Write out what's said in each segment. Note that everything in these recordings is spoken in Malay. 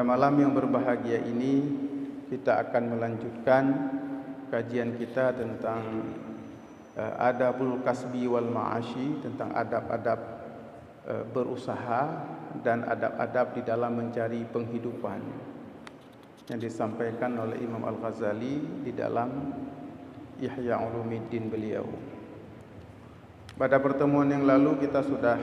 Pada malam yang berbahagia ini kita akan melanjutkan kajian kita tentang adabul kasbi wal ma'ashi, tentang adab-adab berusaha dan adab-adab di dalam mencari penghidupan yang disampaikan oleh Imam Al-Ghazali di dalam Ihya Ulumuddin beliau. Pada pertemuan yang lalu kita sudah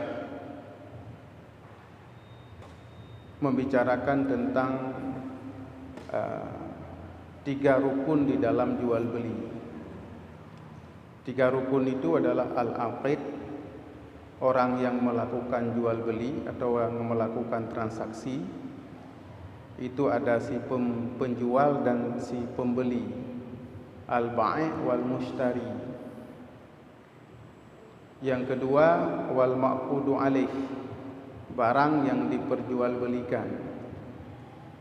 membicarakan tentang 3 rukun di dalam jual beli. 3 rukun itu adalah al-aqid, orang yang melakukan jual beli atau yang melakukan transaksi. Itu ada si penjual dan si pembeli, al-bai' wal mushtari. Yang kedua, wal ma'qudu alaih, barang yang diperjualbelikan,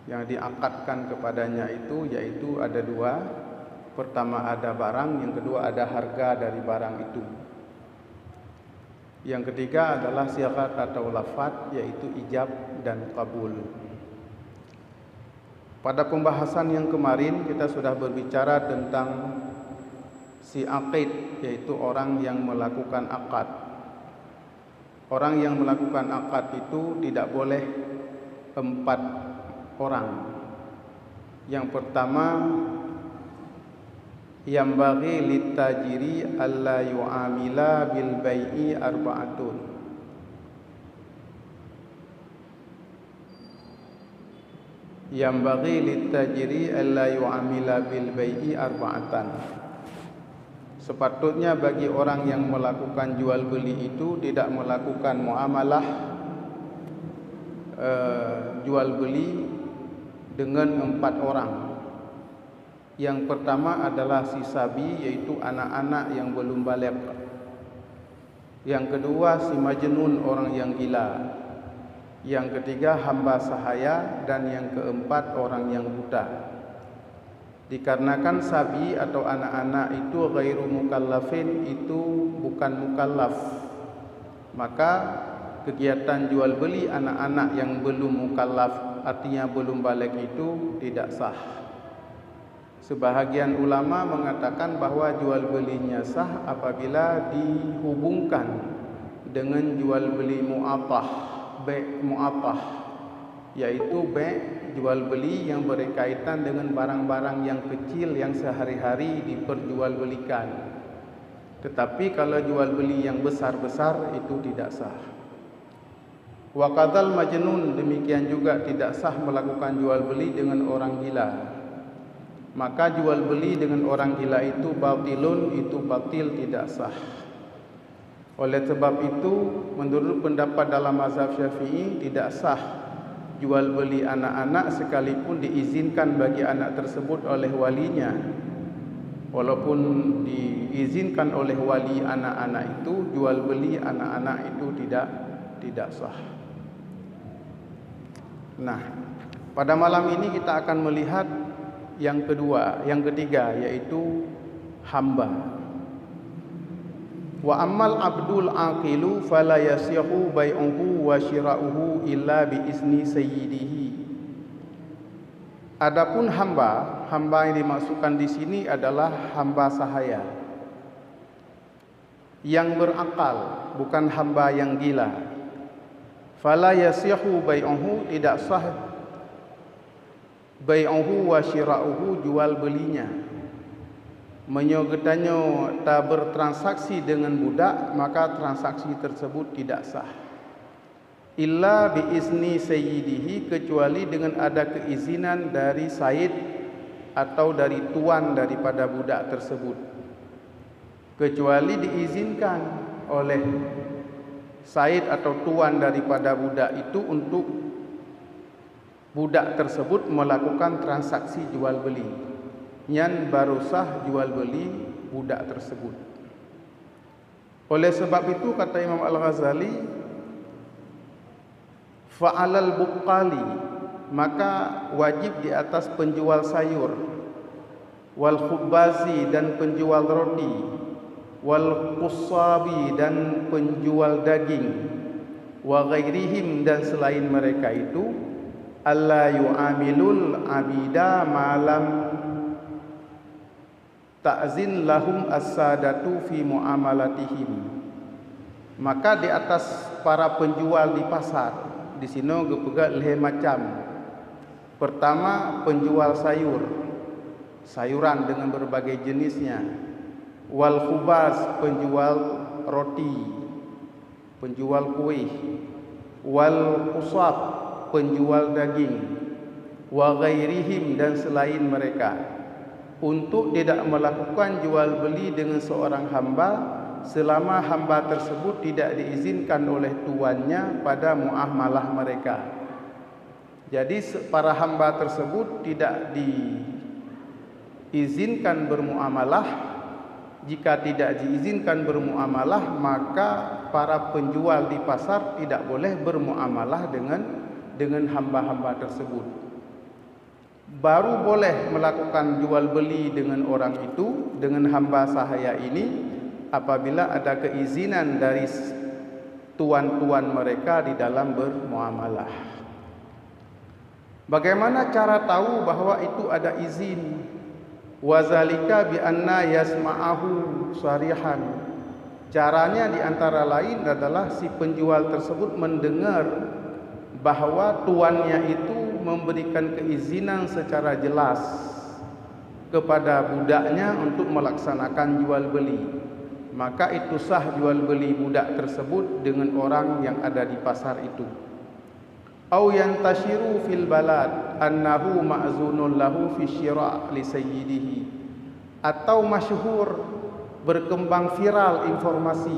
yang diakadkan kepadanya itu yaitu ada 2. Pertama ada barang, yang kedua ada harga dari barang itu. Yang ketiga adalah syigat atau lafaz, yaitu ijab dan qabul. Pada pembahasan yang kemarin kita sudah berbicara tentang si aqid, yaitu orang yang melakukan akad. Orang yang melakukan akad itu tidak boleh 4 orang. Yang pertama, yang bagi litajiri alla yu'amila bil bai'i arba'atun. Yang bagi litajiri alla yu'amila bil bai'i arba'atan. Sepatutnya bagi orang yang melakukan jual beli itu tidak melakukan muamalah jual beli dengan 4 orang. Yang pertama adalah si sabi, yaitu anak-anak yang belum baligh. Yang kedua si majnun, orang yang gila. Yang ketiga hamba sahaya, dan yang keempat orang yang buta. Dikarenakan sabi atau anak-anak itu ghairu mukallafin, itu bukan mukallaf, maka kegiatan jual beli anak-anak yang belum mukallaf, artinya belum balik, itu tidak sah. Sebahagian ulama mengatakan bahwa jual belinya sah apabila dihubungkan dengan jual beli mu'atah, bai' mu'atah, yaitu bai' jual beli yang berkaitan dengan barang-barang yang kecil yang sehari-hari diperjualbelikan. Tetapi kalau jual beli yang besar-besar itu tidak sah. Wa qadzal majnun, demikian juga tidak sah melakukan jual beli dengan orang gila. Maka jual beli dengan orang gila itu batilun, itu batil, tidak sah. Oleh sebab itu, menurut pendapat dalam mazhab Syafi'i, tidak sah jual beli anak-anak sekalipun diizinkan bagi anak tersebut oleh walinya. Walaupun diizinkan oleh wali anak-anak itu, jual beli anak-anak itu tidak sah. Nah, pada malam ini kita akan melihat yang ketiga, yaitu hamba. Wa ammal abdul aqilu fala yasihu bai'uhu wa shira'uhu illa bi izni sayyidihi. Adapun hamba yang dimaksudkan di sini adalah hamba sahaya yang berakal, bukan hamba yang gila. Fala yasihu bai'uhu, tidak sah bai'uhu wa shira'uhu, jual belinya. Menyogetannya tak bertransaksi dengan budak, maka transaksi tersebut tidak sah. Illa biizni sayyidihi, kecuali dengan ada keizinan dari sayyid atau dari tuan daripada budak tersebut. Kecuali diizinkan oleh sayyid atau tuan daripada budak itu untuk budak tersebut melakukan transaksi jual beli, yang baru sah jual beli budak tersebut. Oleh sebab itu kata Imam Al-Ghazali, fa'alal buqali, maka wajib di atas penjual sayur, wal khubbazi, dan penjual roti, wal qussabi, dan penjual daging, wa ghairihim, dan selain mereka itu, alla yu'amilul abida malam ta'zin lahum as-sadatu fi muamalatihim. Maka di atas para penjual di pasar, di sini gepegat leh macam. Pertama, penjual sayur, sayuran dengan berbagai jenisnya. Wal khubaz, penjual roti, penjual kuih. Wal qusab, penjual daging. Wa ghairihim, dan selain mereka, untuk tidak melakukan jual beli dengan seorang hamba selama hamba tersebut tidak diizinkan oleh tuannya pada muamalah mereka. Jadi para hamba tersebut tidak diizinkan bermuamalah. Jika tidak diizinkan bermuamalah, maka para penjual di pasar tidak boleh bermuamalah dengan hamba-hamba tersebut. Baru boleh melakukan jual beli dengan orang itu, dengan hamba sahaya ini, apabila ada keizinan dari tuan-tuan mereka di dalam bermuamalah. Bagaimana cara tahu bahwa itu ada izin? Wazalika bi anna yasma'ahu sarihan. Caranya di antara lain adalah si penjual tersebut mendengar bahwa tuannya itu memberikan keizinan secara jelas kepada budaknya untuk melaksanakan jual beli. Maka itu sah jual beli budak tersebut dengan orang yang ada di pasar itu. Au yantashiru fil balad annahu ma'zunun lahu fi syira' li sayyidihi. Atau masyhur, berkembang viral informasi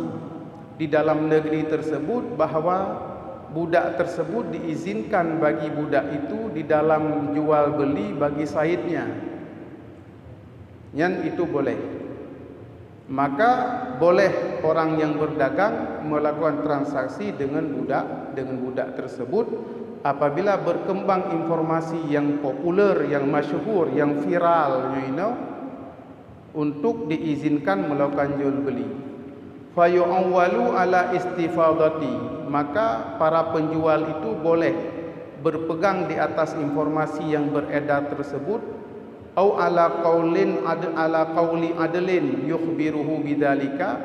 di dalam negeri tersebut bahwa budak tersebut diizinkan bagi budak itu di dalam jual beli bagi saidnya. Yang itu boleh. Maka boleh orang yang berdagang melakukan transaksi dengan budak tersebut apabila berkembang informasi yang populer, yang masyhur, yang viral, untuk diizinkan melakukan jual beli. Fa yu'awwalu ala istifadati, maka para penjual itu boleh berpegang di atas informasi yang beredar tersebut, au ala qaulin ala qauli adlin yukhbiruhu bidzalika,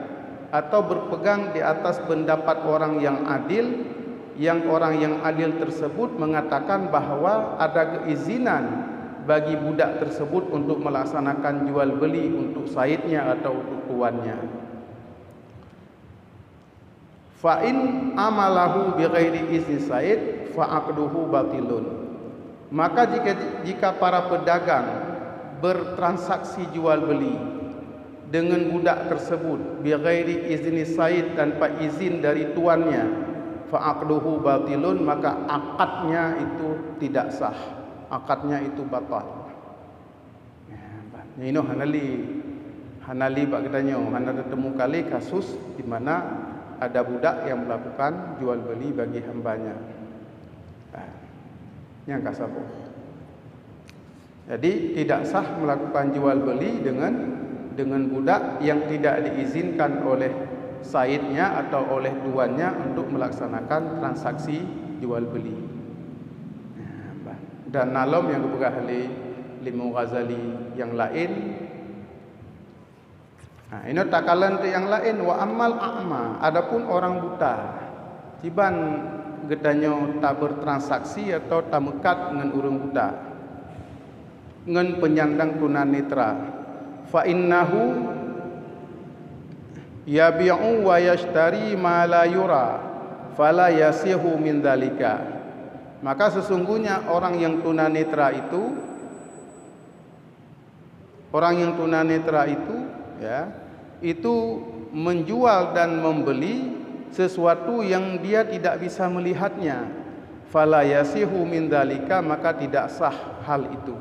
atau berpegang di atas pendapat orang yang adil, yang orang yang adil tersebut mengatakan bahwa ada keizinan bagi budak tersebut untuk melaksanakan jual beli untuk saidnya atau untuk tuannya. Fa in amalahu bighairi izni said fa aqduhu batilun. Maka jika para pedagang bertransaksi jual beli dengan budak tersebut bighairi izni said, tanpa izin dari tuannya, fa aqduhu batilun, maka akadnya itu tidak sah, akadnya itu batal. Ini hanali bak katanya, hana temu kali kasus di mana ada budak yang melakukan jual beli bagi hambanya. Yang kasabo. Jadi tidak sah melakukan jual beli dengan budak yang tidak diizinkan oleh saidnya atau oleh tuannya untuk melaksanakan transaksi jual beli. Dan nalom yang dipegang oleh Imam Ghazali yang lain. Ini takalan yang lain. Wa amal a'ma, adapun orang buta, ciban gedanyo tak bertransaksi atau tak mekat dengan orang buta, dengan penyandang tunanetra. Fa innahu yabi'u wa yashtari ma la yura fala yasihu min dzalika. Maka sesungguhnya orang yang tunanetra itu ya, itu menjual dan membeli sesuatu yang dia tidak bisa melihatnya. Fala yasihu min dzalika, maka tidak sah hal itu.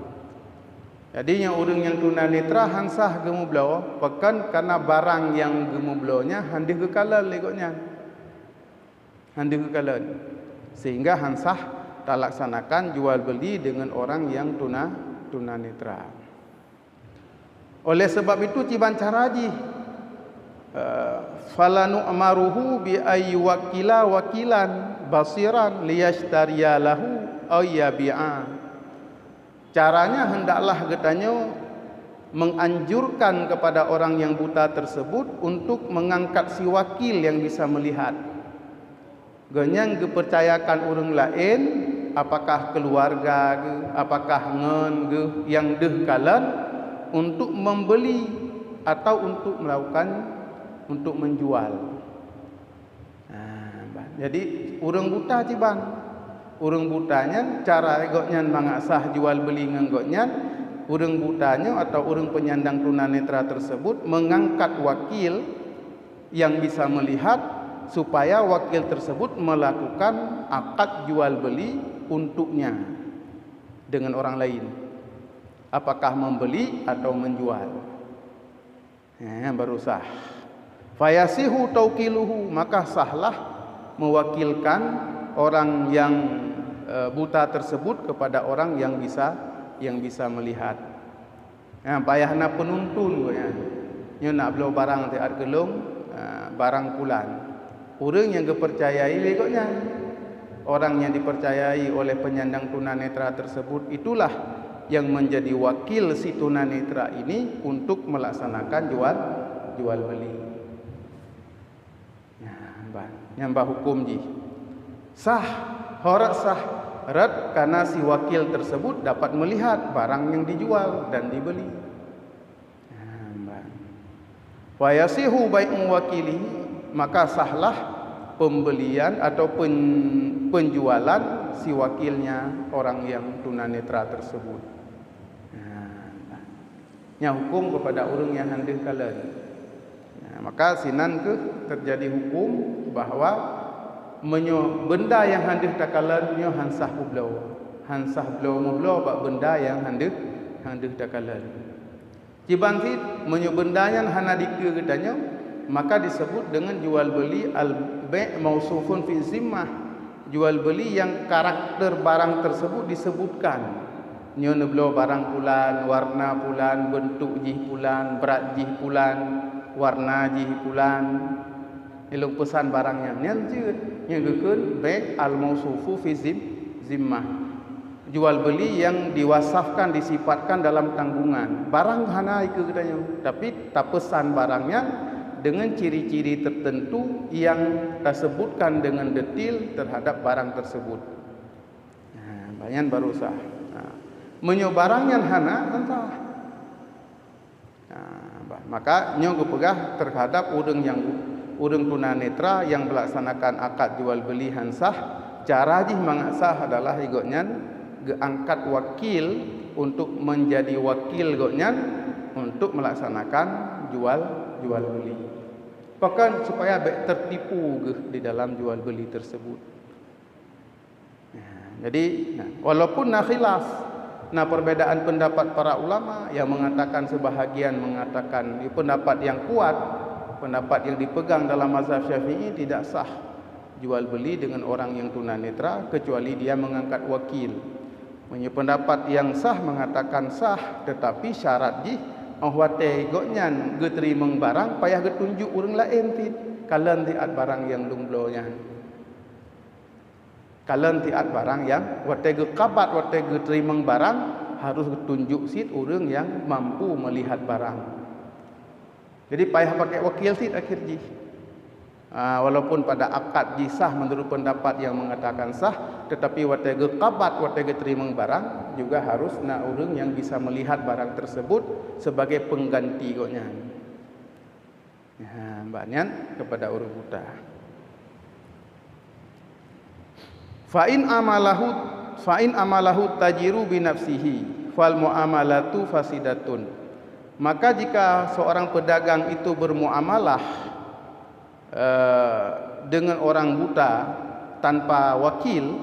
Jadi yang orang yang tunanetra hansah gemu belau, pekan karena barang yang gemu belaunya handi kekalan legoknya. Handi kekalan. Sehingga hansah tak laksanakan jual beli dengan orang yang tunanetra. Oleh sebab itu ciban caraji falanu amaruhu bi ayyi wakila wakilan basiran liyashtariya lahu yabi'a. Caranya hendaklah katanya menganjurkan kepada orang yang buta tersebut untuk mengangkat si wakil yang bisa melihat. Ganyang dipercayakan orang lain, apakah keluarga ke, apakah ngen ke, yang deh kalan untuk membeli atau untuk melakukan, untuk menjual. Jadi orang buta ciban, orang butanya cara egoknya mengasah jual beli ngengoknya, orang butanya atau orang penyandang tunanetra tersebut mengangkat wakil yang bisa melihat supaya wakil tersebut melakukan akad jual beli untuknya dengan orang lain, apakah membeli atau menjual. Baru sah. Fayasihu tauqiluhu, maka sahlah mewakilkan orang yang buta tersebut kepada orang yang bisa melihat. Payahna penuntun nya nak beli barang tiat gelung, barang pulan. Orang yang dipercayai lekoknya, orang yang dipercayai oleh penyandang tunanetra tersebut itulah yang menjadi wakil si tunanetra ini untuk melaksanakan jual beli. Nyambah hukum ji sah, horat sah rat karena si wakil tersebut dapat melihat barang yang dijual dan dibeli. Wa yasihu bai'u wakili, maka sahlah pembelian atau penjualan si wakilnya orang yang tunanetra tersebut. Nya hukum kepada orang yang handih kalan. Maka sinan ke terjadi hukum bahawa benda yang handih takalan nyo hansah ublau, hansah blau mublau bak benda yang handih takalan. Ciban sit menyo benda yang hana dike katanya, maka disebut dengan jual beli al-bai' mausufun fi zimmah, jual beli yang karakter barang tersebut disebutkan. Nyo neblau barang pulan, warna pulan, bentuk jih pulan, berat jih pulan, warna jih pulan. Ilung pesan barangnya nyan jeut nya gekeun bai' al-mausufu fi zimmah, jual beli yang diwasafkan, disifatkan dalam tanggungan. Barang hana iku katanya, tapi tak pesan barangnya dengan ciri-ciri tertentu yang tersebutkan dengan detail terhadap barang tersebut. Bayan baru sah. Menyo barang yang hana entah. Maka nyo gepegah terhadap urang tunanetra yang melaksanakan akad jual beli hansah, cara jih mengasah adalah igoknya geangkat wakil untuk menjadi wakil goknya untuk melaksanakan jual beli. Bahkan supaya baik tertipu di dalam jual beli tersebut. Jadi walaupun khilaf, perbedaan pendapat para ulama yang mengatakan, sebahagian mengatakan pendapat yang kuat, pendapat yang dipegang dalam mazhab Syafi'i tidak sah jual beli dengan orang yang tunanetra kecuali dia mengangkat wakil. Pendapat yang sah mengatakan sah, tetapi syarat jih ahwate goknyan geterima barang payah getunjuk urang lain tit kalan tiat barang yang lumblonya. Kalan tiat barang yang wate gekabat wate geterima barang harus getunjuk sit urang yang mampu melihat barang. Jadi payah pakai wakil sit akhir jih. Walaupun pada akad jisah menurut pendapat yang mengatakan sah, tetapi wate gekabat wate geterima barang juga harus nak urang yang bisa melihat barang tersebut sebagai pengganti goknya. Mbaknya kepada urang buta. Fa in amalahu tajiru bi nafsihi fal muamalatu fasidatun. Maka jika seorang pedagang itu bermuamalah dengan orang buta tanpa wakil,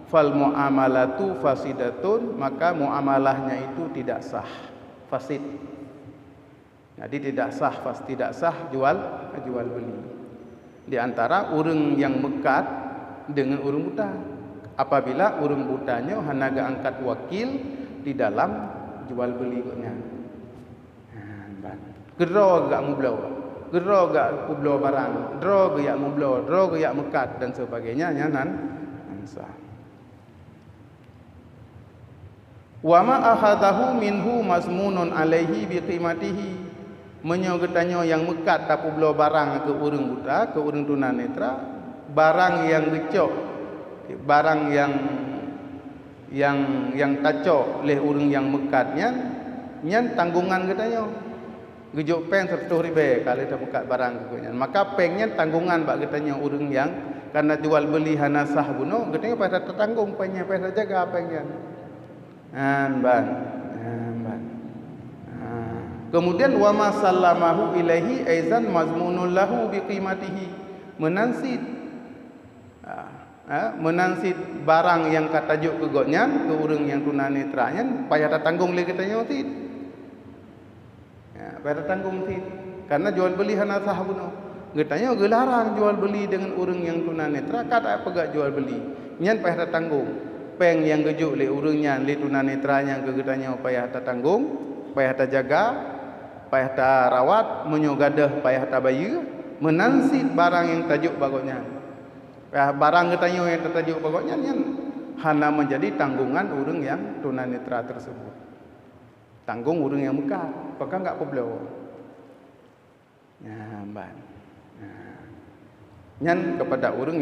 fal muamalatu fasidatun, maka muamalahnya itu tidak sah, fasid. Jadi tidak sah jual beli di antara orang yang mekat dengan orang buta. Apabila orang butanya hanya angkat wakil di dalam jual beli nya. Gero gak mublau, gero gak kublau barang, dro gak mublau, dro gak mekat dan sebagainya nyanan sah. Wa ma akhadahu minhu mazmunun alaihi biqimatihi. Menyo getanyo yang mekat tapu belo barang ke urang buta, ke urang tunanetra, barang yang gecok, barang yang tacok leh urang yang mekatnya, nyan tanggungan getanyo. Gejok peng 100 ribu kalau tak mekat barang ke. Maka pengnya tanggungan bak getanyo urang yang karena jual beli hana sah buno, getanyo pada tertanggung pengnya, pada jaga pengnya. Ban. Kemudian wa ma sallamahu ilaihi aizan mazmunun lahu biqimatihi. Menansit barang yang katajuk ke gotnya ke urang yang tunanetra nya payah tanggung le getanyo tit. Payah tanggung tit. Karena jual beli hana sah buno. Getanyo gelarang jual beli dengan urang yang tunanetra, kata apa jual beli. Nyan payah tanggung. Peng yang gejuk le urangnya le tunanetra nya ke getanyo payah tanggung, payah jaga, payah rawat, menyogadah payah bayu, menansit barang yang tajuk bagotnya. Barang getanyo yang tertajuk bagotnya nyan hana menjadi tanggungan urang yang tunanetra tersebut. Tanggung urang yang mekat, apakah enggak poblo. Ban. Nyan kepada urang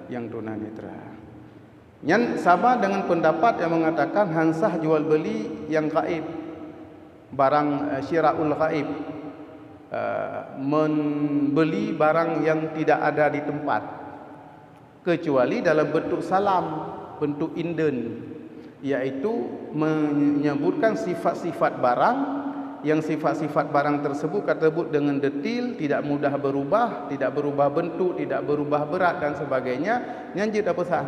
yang tunanetra. Nyan sama dengan pendapat yang mengatakan hansah jual beli yang gaib, barang syira'ul gaib, membeli barang yang tidak ada di tempat, kecuali dalam bentuk salam, bentuk inden, yaitu menyebutkan sifat-sifat barang, yang sifat-sifat barang tersebut tersebut dengan detail, tidak mudah berubah, tidak berubah bentuk, tidak berubah berat dan sebagainya. Nyanjit apa sah?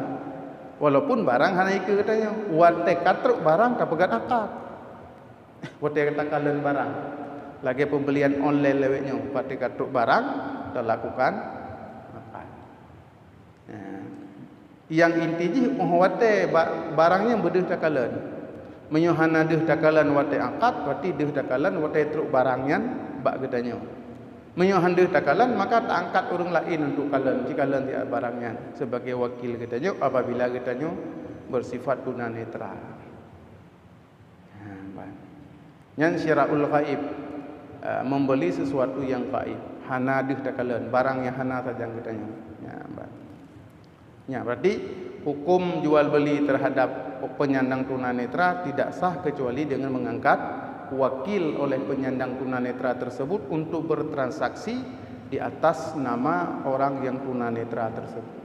Walaupun barang hanya ikut katanya, wate katruk barang tak pegat akad. Wate katakalan barang. Lagi pembelian online lewatnya, wate katruk barang tak lakukan akad. Yang intinya wate barangnya berdeh takalan. Menyohana deh takalan wate akad, berarti deh takalan wate truk barangnya bak katanya. Menyohan deh takalan, maka tak angkat orang lain untuk kalan jika kalan dia barangnya sebagai wakil katanya apabila katanya bersifat tunanetra. Yang syira'ul gaib, membeli sesuatu yang gaib, hana deh takalan, barang yang hana saja katanya. Berarti hukum jual beli terhadap penyandang tunanetra tidak sah kecuali dengan mengangkat wakil oleh penyandang tunanetra tersebut untuk bertransaksi di atas nama orang yang tunanetra tersebut.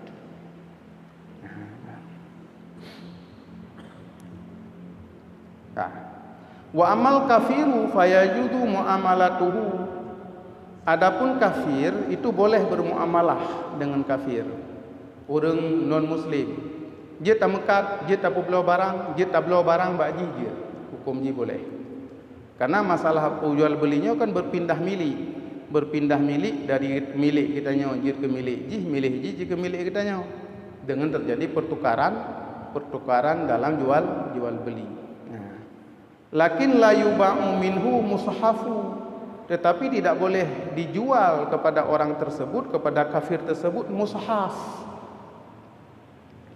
Wa amal kafiru fayajudu muamalatuhu. Adapun kafir itu boleh bermuamalah dengan kafir, orang non muslim. Dia tak mekat, dia tak belau barang, dia tak belau barang bak dia. Hukum dia boleh. Karena masalah jual belinya kan berpindah milik dari milik kitanya jir ke milik ji ke milik kitanya, dengan terjadi pertukaran dalam jual beli. Lakin la yuba'u minhu mushafu, tetapi tidak boleh dijual kepada orang tersebut, kepada kafir tersebut mushaf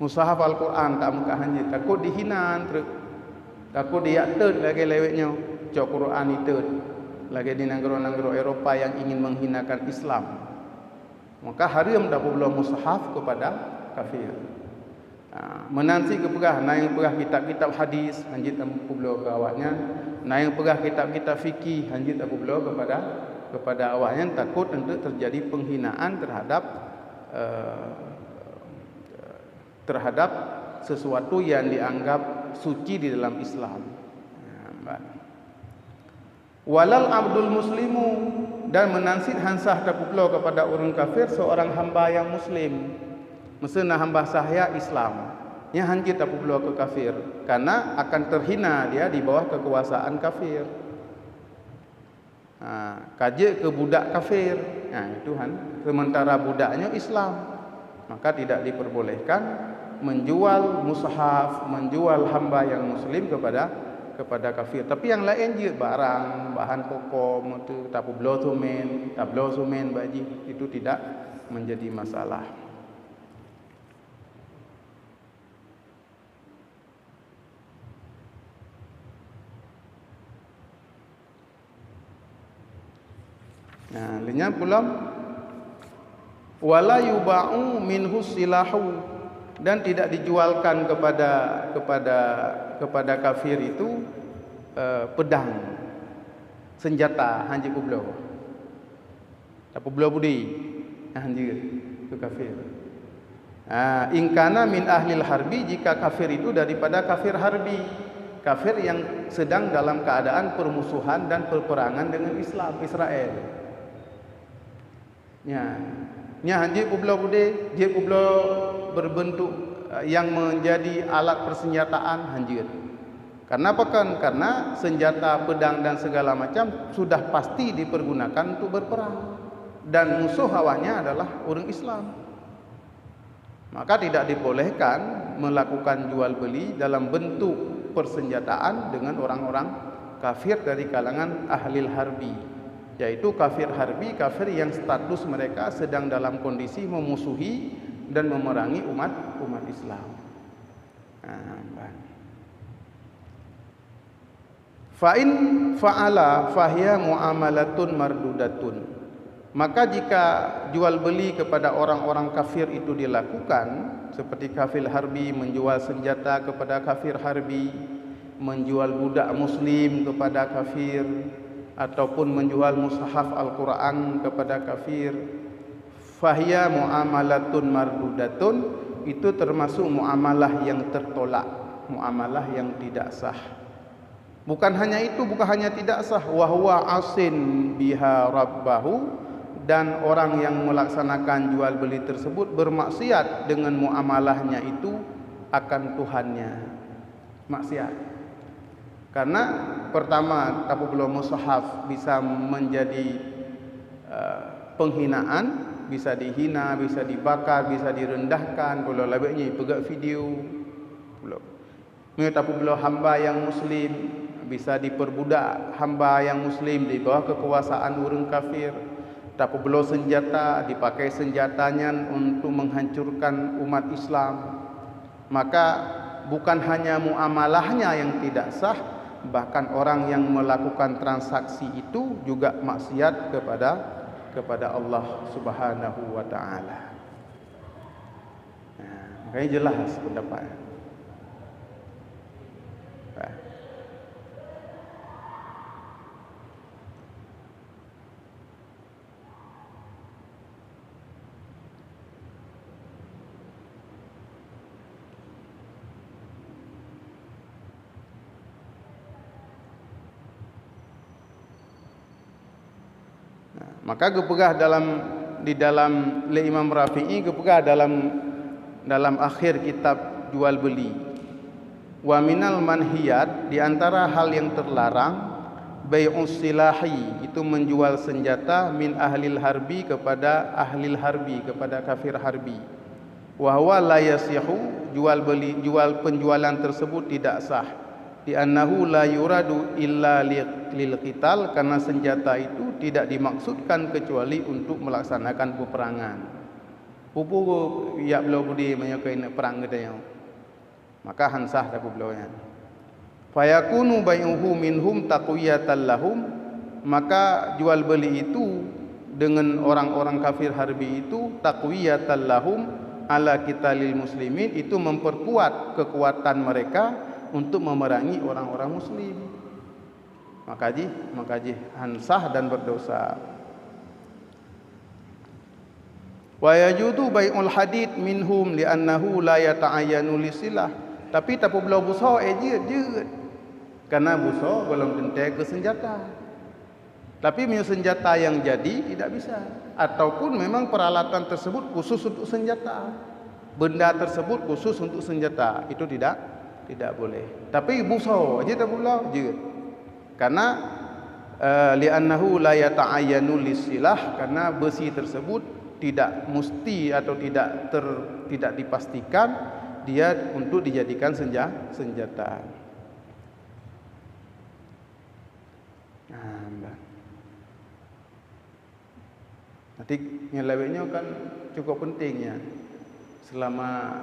Al-Quran tak muka hanya takut dihinaan, takut dia lagi lewatnya. Cok Quran itu lagi di negara-negara Eropah yang ingin menghinakan Islam, maka haram dah pula mushaf kepada kafir. Menanti kepegah naik pegah kitab-kitab hadis hanjit pula ke awaknya, naik pegah kitab-kitab fikih hanjit pula kepada awaknya, takut untuk terjadi penghinaan terhadap sesuatu yang dianggap suci di dalam Islam. Walal abdul muslimu, dan menansit hansah tapuplo kepada orang kafir seorang hamba yang muslim. Mesena hamba sahaya Islam, nya hanjit tapuplo ke kafir, karena akan terhina dia di bawah kekuasaan kafir. Kaje ke budak kafir, itu kan. Sementara budaknya Islam, maka tidak diperbolehkan menjual mushaf, menjual hamba yang muslim kepada kafir. Tapi yang lain je barang, bahan pokok, mutu tapu tablo sumen baji, itu tidak menjadi masalah. Lenyap pula wala yuba'u minhu silahu, dan tidak dijualkan kepada kafir itu pedang, senjata hanji kublo. Apa belo budi hanji ke kafir. Ingkana min ahlil harbi, jika kafir itu daripada kafir harbi, kafir yang sedang dalam keadaan permusuhan dan peperangan dengan Israel. Nya hanji kublo bude, dia kublo berbentuk yang menjadi alat persenjataan hanjir. Karena apa kan? Karena senjata, pedang dan segala macam sudah pasti dipergunakan untuk berperang, dan musuh awalnya adalah orang Islam. Maka tidak dibolehkan melakukan jual beli dalam bentuk persenjataan dengan orang-orang kafir dari kalangan ahlil harbi, yaitu kafir harbi, kafir yang status mereka sedang dalam kondisi memusuhi dan memerangi umat Islam. Fa'in fa'ala fahiya muamalatun mardudatun. Maka jika jual beli kepada orang-orang kafir itu dilakukan, seperti kafir harbi menjual senjata kepada kafir harbi, menjual budak muslim kepada kafir, ataupun menjual mushaf Al-Quran kepada kafir, fahiya muamalatun mardudatun, itu termasuk muamalah yang tertolak, muamalah yang tidak sah. Bukan hanya itu, bukan hanya tidak sah, wa huwa asin biha rabbahu, dan orang yang melaksanakan jual beli tersebut bermaksiat dengan muamalahnya itu akan Tuhannya. Maksiat. Karena pertama, apabila mushaf bisa menjadi penghinaan, bisa dihina, bisa dibakar, bisa direndahkan, kalau lebihnya pegak video. Apabila hamba yang muslim bisa diperbudak, hamba yang muslim di bawah kekuasaan orang kafir. Apabila senjata dipakai senjatanya untuk menghancurkan umat Islam, maka bukan hanya muamalahnya yang tidak sah, bahkan orang yang melakukan transaksi itu juga maksiat kepada Allah Subhanahu wa taala. Makanya jelas pendapatnya. Maka kepegah di dalam Imam Rafi'i, kepegah dalam akhir kitab jual beli. Wa minal manhiyat, di antara hal yang terlarang, bai'us silahi, itu menjual senjata, min ahlil harbi, kepada ahlil harbi, kepada kafir harbi. Wa huwa la yasihu, jual penjualan tersebut tidak sah. Di annahu la yuradu illa lil qital, karena senjata itu tidak dimaksudkan kecuali untuk melaksanakan peperangan. Pupu ya beliau budi menyukai perang katanya. Maka hansah dah beliaunya. Fayakunu bai'uhu minhum taqwiyatan lahum, maka jual beli itu dengan orang-orang kafir harbi itu taqwiyatan lahum ala qitalil muslimin, itu memperkuat kekuatan mereka untuk memerangi orang-orang muslim. Maka hansah dan berdosa. Wa yajudu bai'ul hadid minhum li'annahu la yata'ayyanu lisilah. Tapi tak perlu busa je. Karena busa belum tentu ke senjata. Tapi punya senjata yang jadi tidak bisa. Ataupun memang peralatan tersebut khusus untuk senjata. Benda tersebut khusus untuk senjata. Itu tidak boleh. Tapi busa aja tak boleh je. Karena li'annahu la yata'ayyanu lisilah, karena besi tersebut tidak mesti atau tidak dipastikan dia untuk dijadikan senjata. Nanti nyeleweknya kan cukup pentingnya selama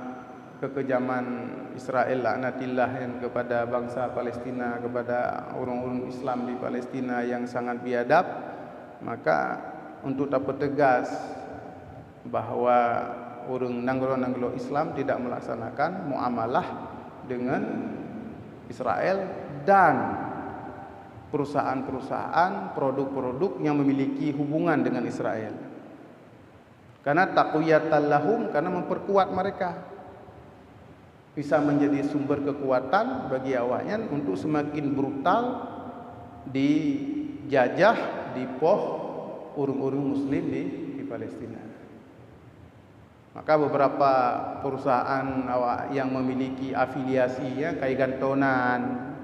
kekejaman Israel laknatillah yang kepada bangsa Palestina, kepada orang-orang Islam di Palestina yang sangat biadab, maka untuk dapat tegas bahawa orang nanggolo Islam tidak melaksanakan muamalah dengan Israel dan perusahaan-perusahaan, produk-produk yang memiliki hubungan dengan Israel. Karena taqwiyatan lahum, karena memperkuat mereka. Bisa menjadi sumber kekuatan bagi awaknya untuk semakin brutal dijajah, dipoh urung-urung muslim di Palestina. Maka beberapa perusahaan awak yang memiliki afiliasi ya, kayak gantonan,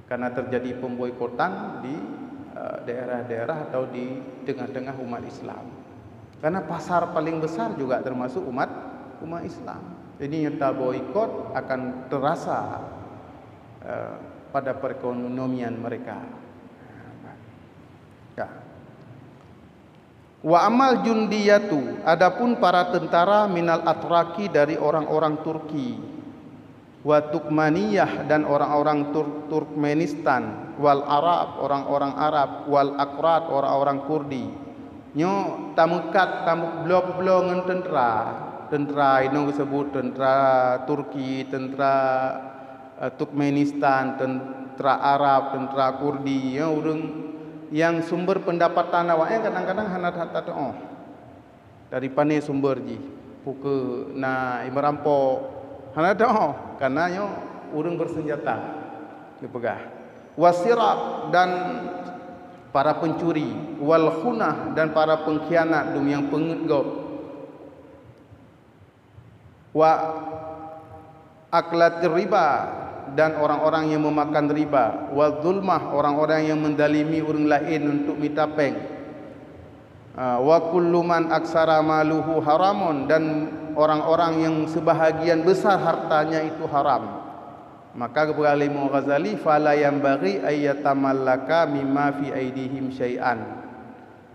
karena terjadi pemboikotan di daerah-daerah atau di tengah-tengah umat Islam. Karena pasar paling besar juga termasuk umat Islam. Jadi nyata boikot akan terasa pada perekonomian mereka. Ya. Wa amal jundiyatu, adapun para tentara minal atraki dari orang-orang Turki, wa Turkmaniyah dan orang-orang Turkmenistan, wal Arab orang-orang Arab, wal Akrat orang-orang Kurdi. Nyo tamukat tamuk blok-blok ngan tentara ino disebut tentara Turki, tentara Turkmenistan, tentara Arab, tentara Kurdi. Ya urang yang sumber pendapatan awaknya kadang-kadang hanat-hanat dari pane sumber ji puke na imerampok hanat karena yo urang bersenjata dipegah. Wasiraq dan para pencuri, wal khunah dan para pengkhianat yang pengegop, wa aklat riba dan orang-orang yang memakan riba, wal zulmah orang-orang yang mendalimi orang lain untuk minta peng, wa kullu man aksara maluhu haramun dan orang-orang yang sebahagian besar hartanya itu haram. Maka kepada Imam Ghazali, fala yanbaghi ayyatamallaka mimma fi aidihim syai'an.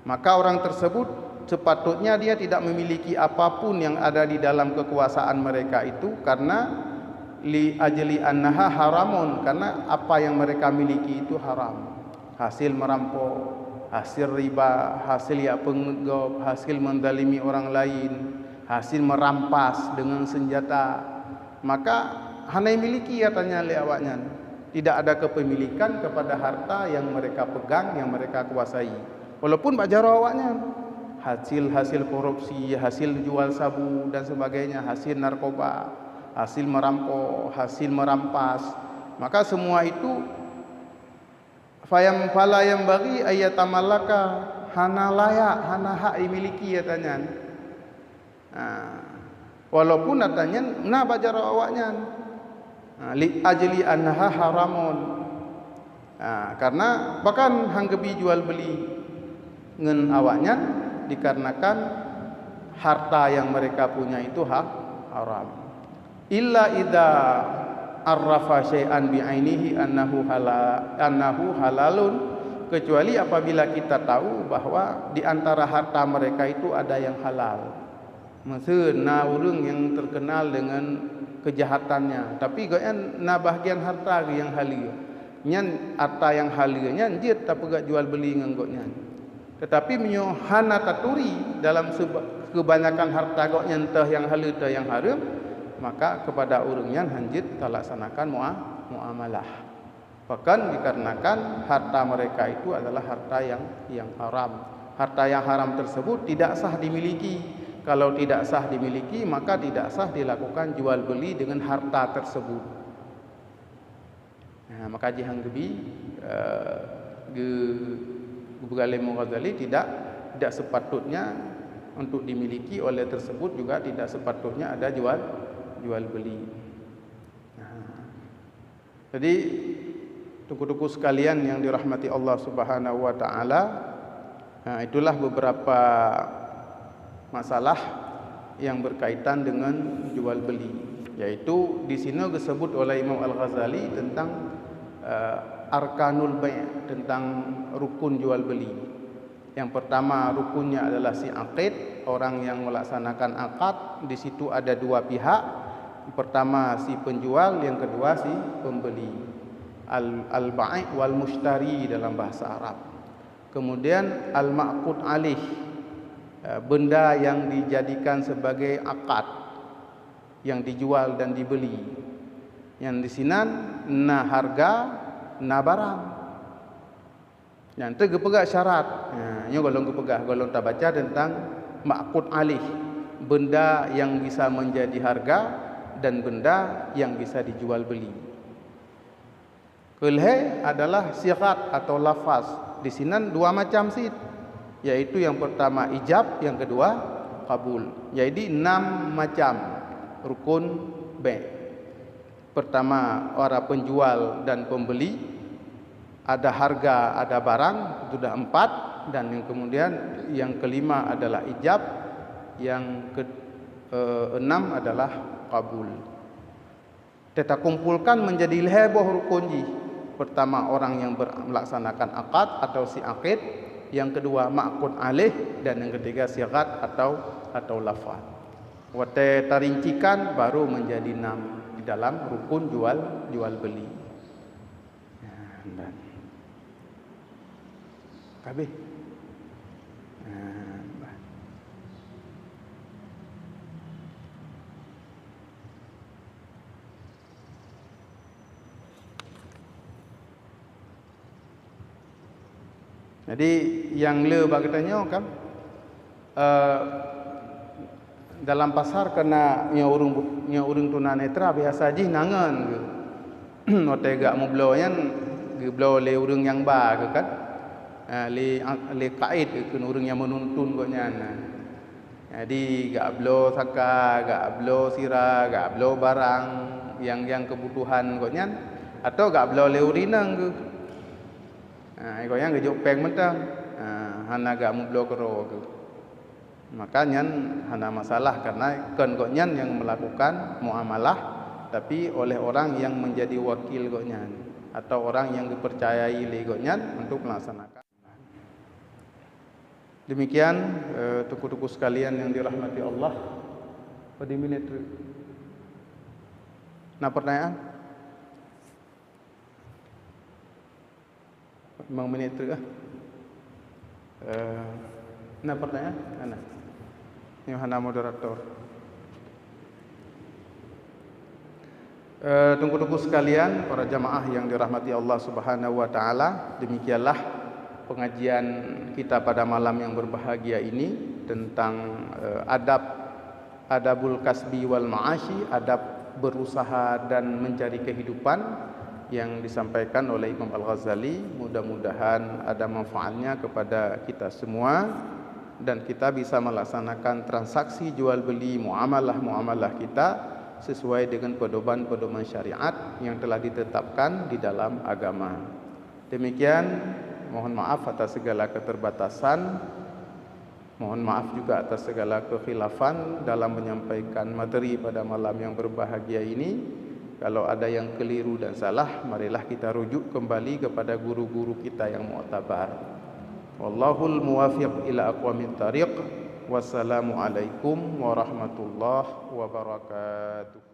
Maka orang tersebut sepatutnya dia tidak memiliki apapun yang ada di dalam kekuasaan mereka itu, karena li ajli annaha haramun, karena apa yang mereka miliki itu haram. Hasil merampok, hasil riba, hasil ya pengegop, hasil mendalimi orang lain, hasil merampas dengan senjata. Maka hanya miliki katanya awaknya, tidak ada kepemilikan kepada harta yang mereka pegang, yang mereka kuasai. Walaupun bajar awaknya hasil korupsi, hasil jual sabu dan sebagainya, hasil narkoba, hasil merampok, hasil merampas, maka semua itu fayam fala yang bagi ayatamallaka, hana layak, hana hak dimiliki katanya. Walaupun katanya na bajar awaknya li ajli annaha haramun, karena bahkan hanggebi jual beli ngen awaknya dikarenakan harta yang mereka punya itu haram. Illa idza arrafa syai'an bi'ainihi annahu halalun, kecuali apabila kita tahu bahwa di antara harta mereka itu ada yang halal. Maksud na urang yang terkenal dengan kejahatannya, tapi goyan na bahagian harta yang halia nyan harta yang halianya njit tapi gak jual beli nganggoknya. Tetapi menyo hana taturi dalam kebanyakan harta goknya entah yang halal entah yang haram, maka kepada urangnya hanjit talaksanakan muamalah. Bahkan dikarenakan harta mereka itu adalah harta yang haram. Harta yang haram tersebut tidak sah dimiliki. Kalau tidak sah dimiliki, maka tidak sah dilakukan jual beli dengan harta tersebut. Nah, maka jihang gebi Imam Ghazali tidak sepatutnya untuk dimiliki oleh tersebut, juga tidak sepatutnya ada jual beli. Nah, jadi tuku-tuku sekalian yang dirahmati Allah Subhanahu wa taala, nah, itulah beberapa masalah yang berkaitan dengan jual beli, yaitu di sini disebut oleh Imam Al-Ghazali tentang arkanul bai', tentang rukun jual beli. Yang pertama rukunnya adalah si aqid, orang yang melaksanakan akad. Di situ ada dua pihak. Yang pertama si penjual, yang kedua si pembeli. Al-bai' wal mushtari dalam bahasa Arab. Kemudian al-ma'qud alih, benda yang dijadikan sebagai akad, yang dijual dan dibeli. Yang di sini na harga, na barang. Yang tu gepegak syarat. Nya golong gepegak, golong tak baca tentang ma'qud alih, benda yang bisa menjadi harga dan benda yang bisa dijual beli. Kulhe adalah sigat atau lafaz. Di sini dua macam sih, yaitu yang pertama ijab, yang kedua kabul. Jadi 6 macam rukun bai'. Pertama, orang penjual dan pembeli, ada harga, ada barang, itu sudah 4. Dan yang kemudian yang kelima adalah ijab, yang ke-6 adalah kabul. Kita kumpulkan menjadi heboh rukunji. Pertama, orang yang melaksanakan akad atau si akid, yang kedua ma'qud alih, dan yang ketiga sigat atau lafaz. Wate tarincikan baru menjadi 6 di dalam rukun jual beli. Kabeh. Jadi yang le bagi tanya kan dalam pasar kena nya urang tunanetra biasa ji nangan ke. Otega mu bloyan ge blo le urang yang ba ke kan. Le kait ke urang yang menuntun kok nyan. Jadi gak blo saka, gak blo sira, gak blo barang yang kebutuhan kok nyan, atau gak blo le urinang ke. Kau yang gejuk peng mentang, hana gak mublo kero tu. Makanya hana masalah karena kongonyan yang melakukan muamalah, tapi oleh orang yang menjadi wakil gonyan atau orang yang dipercayai oleh gonyan untuk melaksanakan. Demikian tuku-tuku sekalian yang dirahmati Allah. Pada minit. Nah pertanyaan? 5 minit tu kah? Nah pertanyaan? Ana. Ini hana moderator. Tunggu-tunggu sekalian, para jamaah yang dirahmati Allah Subhanahu wa taala, demikianlah pengajian kita pada malam yang berbahagia ini tentang adabul kasbi wal ma'ashi, adab berusaha dan mencari kehidupan, yang disampaikan oleh Imam Al-Ghazali. Mudah-mudahan ada manfaatnya kepada kita semua dan kita bisa melaksanakan transaksi jual beli muamalah kita sesuai dengan pedoman syariat yang telah ditetapkan di dalam agama. Demikian, mohon maaf atas segala keterbatasan, mohon maaf juga atas segala kekhilafan dalam menyampaikan materi pada malam yang berbahagia ini. Kalau ada yang keliru dan salah, marilah kita rujuk kembali kepada guru-guru kita yang mu'tabar. Wallahul muwafiq ila aqwamit thariq. Wassalamualaikum warahmatullahi wabarakatuh.